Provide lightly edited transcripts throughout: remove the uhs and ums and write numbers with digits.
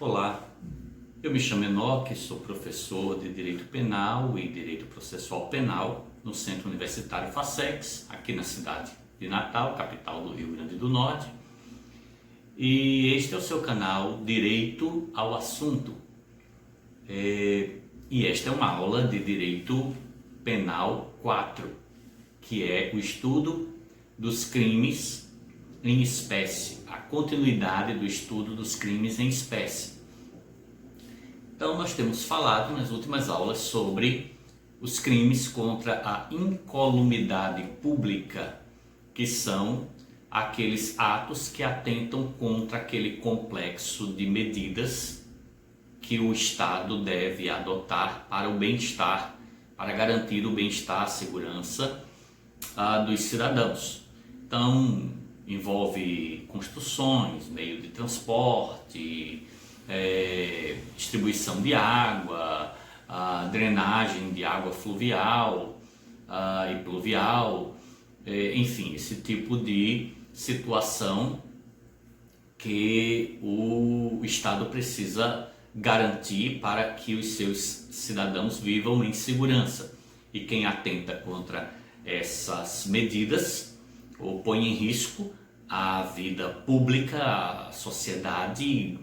Olá, eu me chamo Enoque, sou professor de Direito Penal e Direito Processual Penal no Centro Universitário FACEX, aqui na cidade de Natal, capital do Rio Grande do Norte. E este é o seu canal Direito ao Assunto. E esta é uma aula de Direito Penal 4, que é o estudo dos crimes em espécie, a continuidade do estudo dos crimes em espécie. Então nós temos falado nas últimas aulas sobre os crimes contra a incolumidade pública, que são aqueles atos que atentam contra aquele complexo de medidas que o Estado deve adotar para o bem-estar, para garantir o bem-estar, a segurança dos cidadãos. Então, envolve construções, meio de transporte, distribuição de água, drenagem de água fluvial e pluvial, enfim, esse tipo de situação que o Estado precisa garantir para que os seus cidadãos vivam em segurança. E quem atenta contra essas medidas ou põe em risco a vida pública, a sociedade,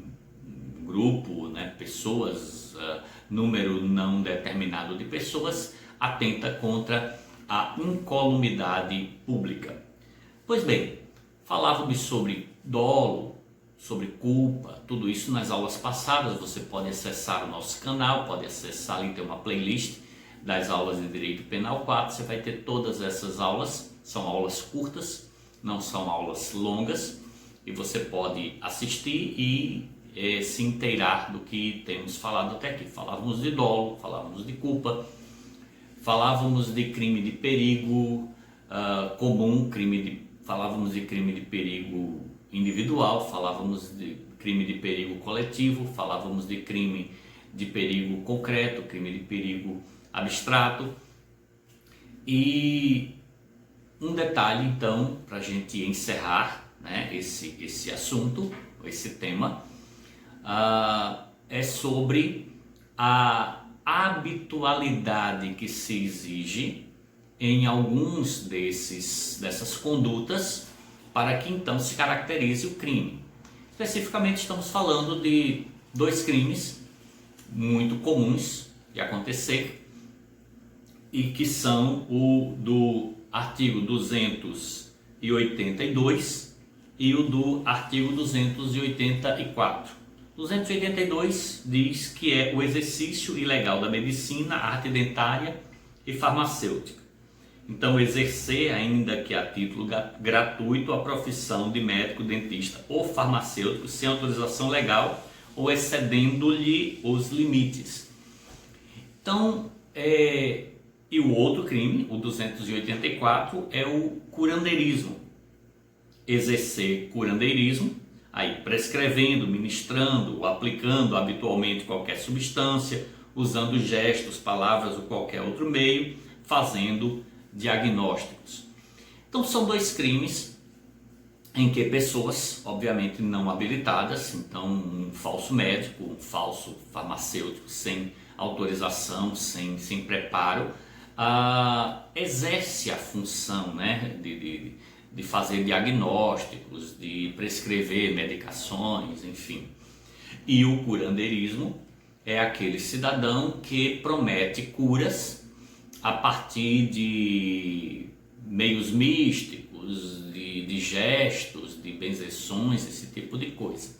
grupo, pessoas, número não determinado de pessoas, atenta contra a incolumidade pública. Pois bem, falávamos sobre dolo, sobre culpa, tudo isso nas aulas passadas. Você pode acessar o nosso canal, pode acessar ali, tem uma playlist das aulas de Direito Penal 4, você vai ter todas essas aulas, são aulas curtas, não são aulas longas, e você pode assistir e se inteirar do que temos falado até aqui. Falávamos de dolo, falávamos de culpa, falávamos de crime de perigo comum, falávamos de crime de perigo individual, falávamos de crime de perigo coletivo, falávamos de crime de perigo concreto, crime de perigo abstrato. E um detalhe então, para a gente encerrar esse assunto, esse tema, é sobre a habitualidade que se exige em alguns dessas condutas para que então se caracterize o crime. Especificamente estamos falando de dois crimes muito comuns de acontecer e que são o do artigo 282 e o do artigo 284. 282 diz que é o exercício ilegal da medicina, arte dentária e farmacêutica. Então, exercer, ainda que a título gratuito, a profissão de médico, dentista ou farmacêutico sem autorização legal ou excedendo-lhe os limites. Então, e o outro crime, o 284, é o curandeirismo. Exercer curandeirismo, aí prescrevendo, ministrando ou aplicando habitualmente qualquer substância, usando gestos, palavras ou qualquer outro meio, fazendo diagnósticos. Então são dois crimes em que pessoas, obviamente não habilitadas, então um falso médico, um falso farmacêutico sem autorização, sem preparo, exerce a função de fazer diagnósticos, de prescrever medicações, enfim. E o curandeirismo é aquele cidadão que promete curas a partir de meios místicos, de gestos, de benzeções, esse tipo de coisa.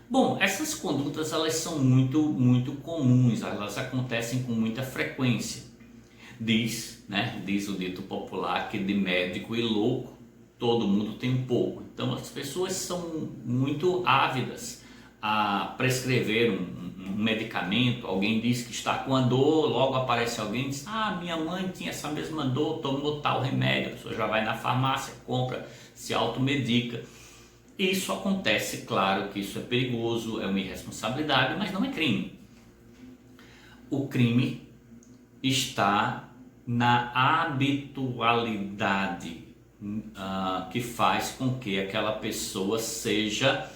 Bom, essas condutas elas são muito comuns, elas acontecem com muita frequência. Diz o dito popular que de médico e louco todo mundo tem um pouco. Então as pessoas são muito ávidas a prescrever um medicamento. Alguém diz que está com a dor, logo aparece alguém e diz: minha mãe tinha essa mesma dor, tomou tal remédio. A pessoa já vai na farmácia, compra, se automedica. Isso acontece, claro que isso é perigoso, é uma irresponsabilidade, mas não é crime. O crime está na habitualidade que faz com que aquela pessoa seja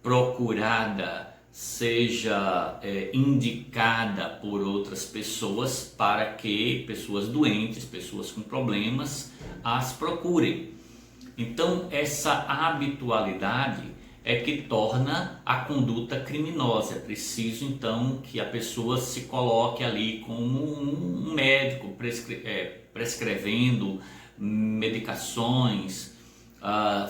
procurada, seja indicada por outras pessoas para que pessoas doentes, pessoas com problemas, as procurem. Então, essa habitualidade é que torna a conduta criminosa. É preciso, então, que a pessoa se coloque ali como um médico prescrevendo medicações,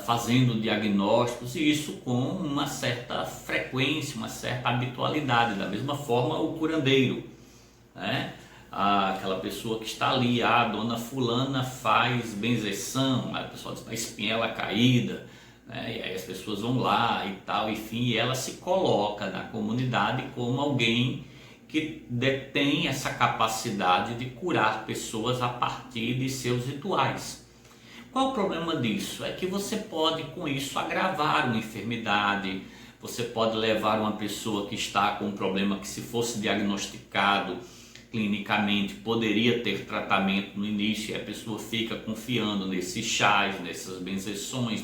fazendo diagnósticos, e isso com uma certa frequência, uma certa habitualidade. Da mesma forma, o curandeiro, né? Aquela pessoa que está ali, a dona fulana faz benzeção, a pessoa diz, a espinhela caída, né? E aí as pessoas vão lá e tal, enfim, e ela se coloca na comunidade como alguém que detém essa capacidade de curar pessoas a partir de seus rituais. Qual o problema disso? É que você pode com isso agravar uma enfermidade, você pode levar uma pessoa que está com um problema que, se fosse diagnosticado clinicamente, poderia ter tratamento no início, e a pessoa fica confiando nesses chás, nessas benzeções,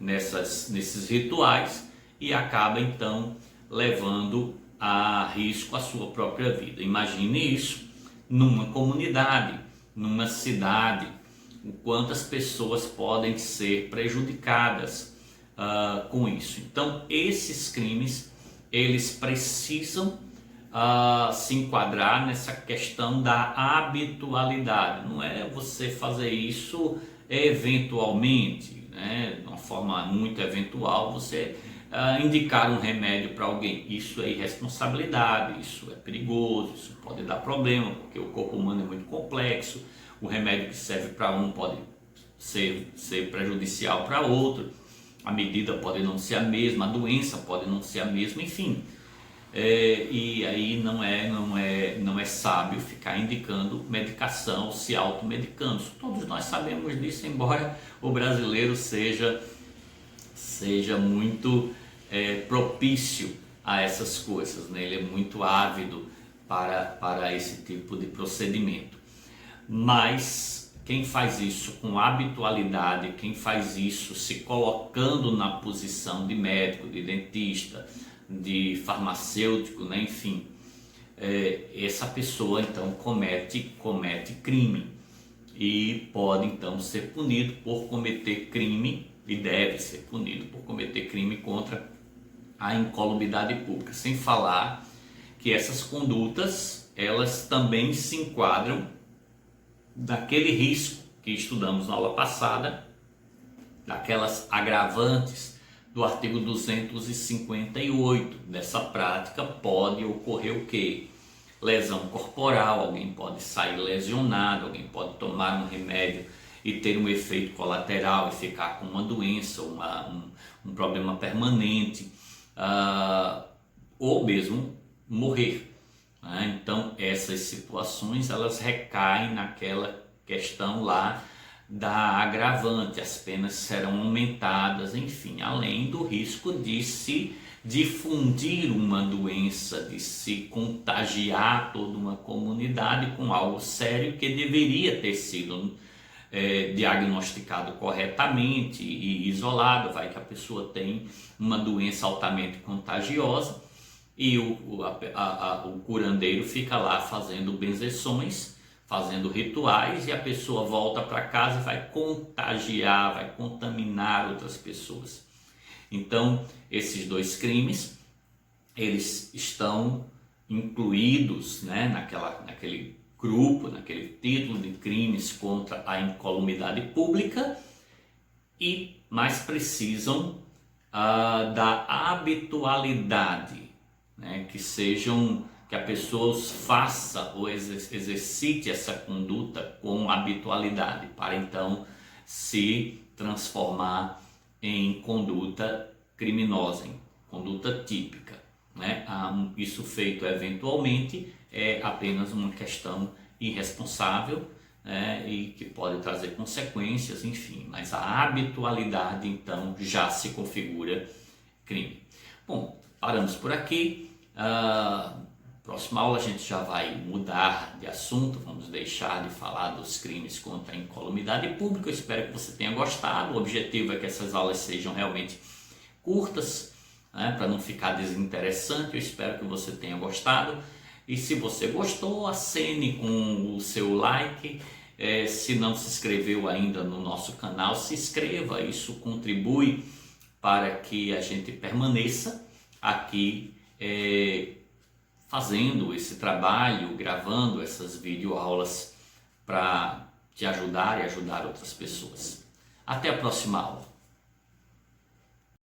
nesses rituais, e acaba então levando a risco a sua própria vida. Imagine isso numa comunidade, numa cidade, o quanto as pessoas podem ser prejudicadas com isso. Então, esses crimes, eles precisam se enquadrar nessa questão da habitualidade. Não é você fazer isso eventualmente, né? De uma forma muito eventual, você indicar um remédio para alguém. Isso é irresponsabilidade, isso é perigoso, isso pode dar problema, porque o corpo humano é muito complexo. O remédio que serve para um pode ser prejudicial para outro, a medida pode não ser a mesma, a doença pode não ser a mesma, enfim. E aí não é sábio ficar indicando medicação, se automedicando. Todos nós sabemos disso, embora o brasileiro seja muito propício a essas coisas, né? Ele é muito ávido para esse tipo de procedimento. Mas quem faz isso com habitualidade, quem faz isso se colocando na posição de médico, de dentista, de farmacêutico, né? Enfim, essa pessoa então comete crime e pode então ser punido por cometer crime, e deve ser punido por cometer crime contra a incolumidade pública. Sem falar que essas condutas, elas também se enquadram daquele risco que estudamos na aula passada, daquelas agravantes do artigo 258. Dessa prática pode ocorrer o quê? Lesão corporal, alguém pode sair lesionado, alguém pode tomar um remédio e ter um efeito colateral e ficar com uma doença, um problema permanente, ou mesmo morrer. Então essas situações, elas recaem naquela questão lá da agravante, as penas serão aumentadas, enfim, além do risco de se difundir uma doença, de se contagiar toda uma comunidade com algo sério que deveria ter sido diagnosticado corretamente e isolado. Vai que a pessoa tem uma doença altamente contagiosa e o curandeiro fica lá fazendo benzeções, fazendo rituais, e a pessoa volta para casa e vai contagiar, vai contaminar outras pessoas. Então, esses dois crimes, eles estão incluídos, né, naquele grupo, naquele título de crimes contra a incolumidade pública, mas precisam da habitualidade, né, que a pessoa faça ou exercite essa conduta com habitualidade, para então se transformar em conduta criminosa, em conduta típica, né? Isso feito eventualmente é apenas uma questão irresponsável, né? E que pode trazer consequências, enfim, mas a habitualidade então já se configura crime. Bom, paramos por aqui. Próxima aula a gente já vai mudar de assunto, vamos deixar de falar dos crimes contra a incolumidade pública. Eu espero que você tenha gostado. O objetivo é que essas aulas sejam realmente curtas, né, para não ficar desinteressante. Eu espero que você tenha gostado. E se você gostou, acene com o seu like. Se não se inscreveu ainda no nosso canal, se inscreva. Isso contribui para que a gente permaneça aqui fazendo esse trabalho, gravando essas videoaulas para te ajudar e ajudar outras pessoas. Até a próxima aula.